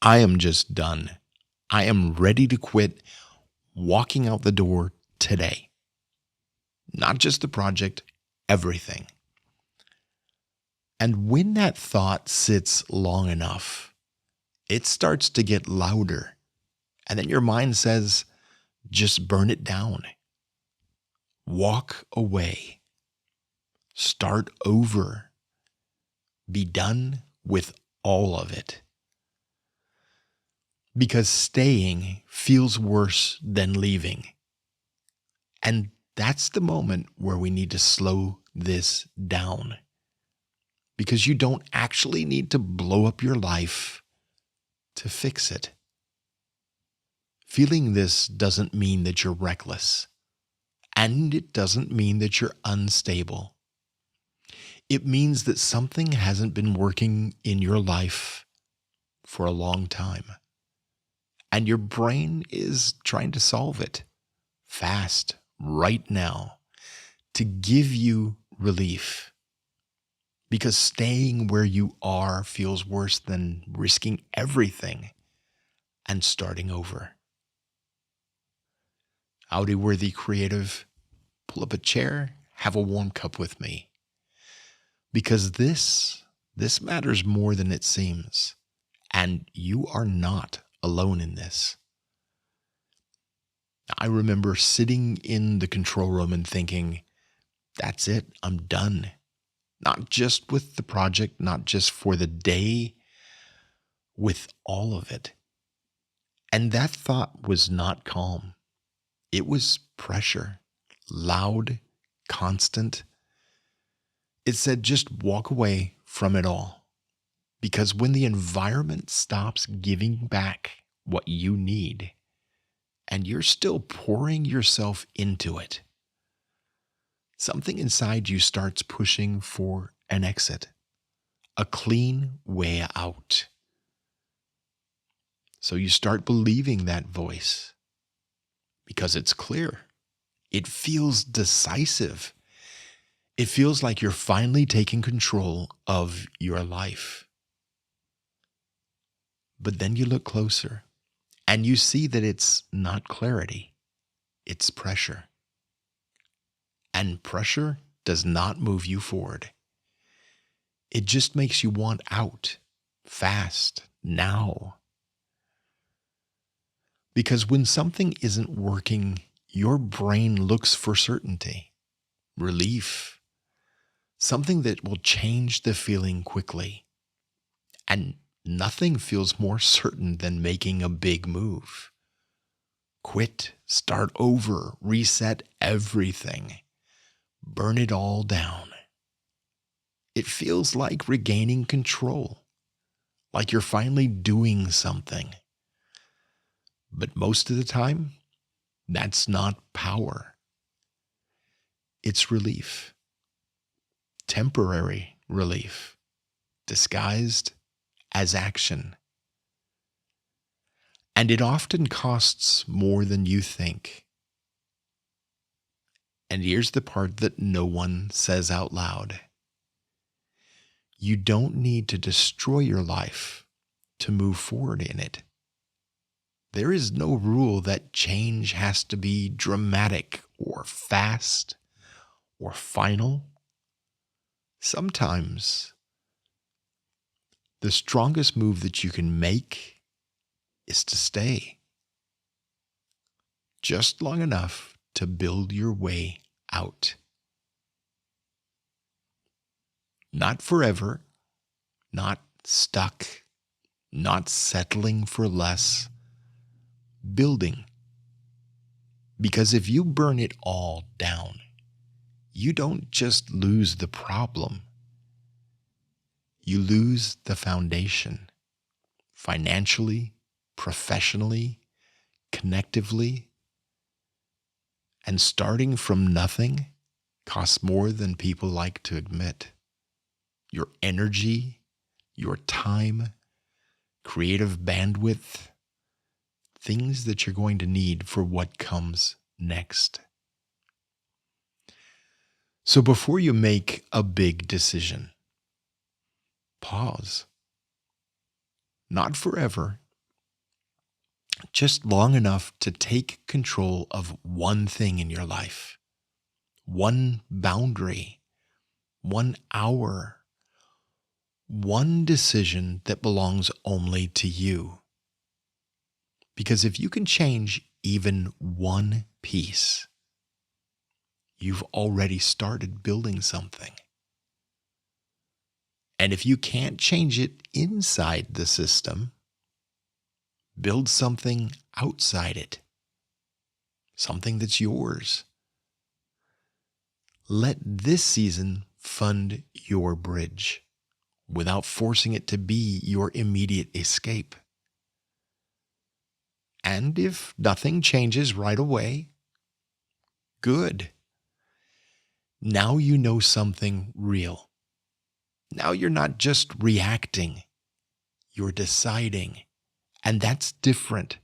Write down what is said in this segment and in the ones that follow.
I am just done. I am ready to quit, walking out the door today. Not just the project, everything. And when that thought sits long enough, it starts to get louder. And then your mind says, just burn it down. Walk away. Start over. Be done with all of it. Because staying feels worse than leaving. And that's the moment where we need to slow this down. Because you don't actually need to blow up your life to fix it. Feeling this doesn't mean that you're reckless. And it doesn't mean that you're unstable. It means that something hasn't been working in your life for a long time. And your brain is trying to solve it fast, right now, to give you relief. Because staying where you are feels worse than risking everything and starting over. Howdy, worthy creative. Pull up a chair, have a warm cup with me. Because this matters more than it seems. And you are not alone in this. I remember sitting in the control room and thinking, that's it, I'm done. Not just with the project, not just for the day, with all of it. And that thought was not calm. It was pressure, loud, constant. It said, just walk away from it all. Because when the environment stops giving back what you need, and you're still pouring yourself into it, something inside you starts pushing for an exit, a clean way out. So you start believing that voice because it's clear. It feels decisive. It feels like you're finally taking control of your life. But then you look closer and you see that it's not clarity, it's pressure. And pressure does not move you forward. It just makes you want out, fast, now. Because when something isn't working, your brain looks for certainty, relief, something that will change the feeling quickly. And nothing feels more certain than making a big move. Quit, start over, reset everything. Burn it all down. It feels like regaining control, like you're finally doing something. But most of the time, that's not power. It's relief. Temporary relief, disguised as action. And it often costs more than you think. And here's the part that no one says out loud. You don't need to destroy your life to move forward in it. There is no rule that change has to be dramatic or fast or final. Sometimes the strongest move that you can make is to stay just long enough to build your way out. Not forever, not stuck, not settling for less, building. Because if you burn it all down, you don't just lose the problem. You lose the foundation, financially, professionally, connectively. And starting from nothing costs more than people like to admit. Your energy, your time, creative bandwidth, things that you're going to need for what comes next. So before you make a big decision, pause. Not forever, just long enough to take control of one thing in your life, one boundary, 1 hour, one decision that belongs only to you. Because if you can change even one piece, you've already started building something. And if you can't change it inside the system, build something outside it, something that's yours. Let this season fund your bridge without forcing it to be your immediate escape. And if nothing changes right away, good. Now you know something real. Now you're not just reacting, you're deciding. And that's different.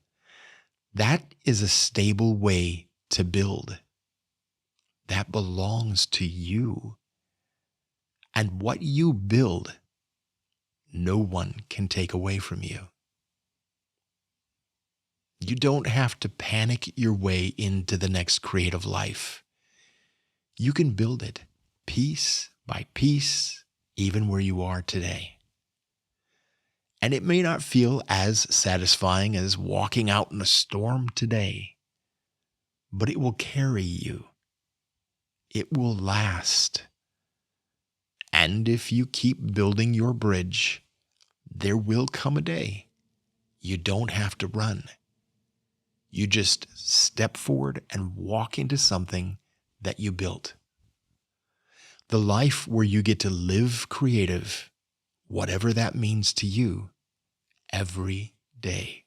That is a stable way to build. That belongs to you. And what you build, no one can take away from you. You don't have to panic your way into the next creative life. You can build it piece by piece, even where you are today. And it may not feel as satisfying as walking out in a storm today, but it will carry you. It will last. And if you keep building your bridge, there will come a day you don't have to run. You just step forward and walk into something that you built. The life where you get to live creative, whatever that means to you, every day.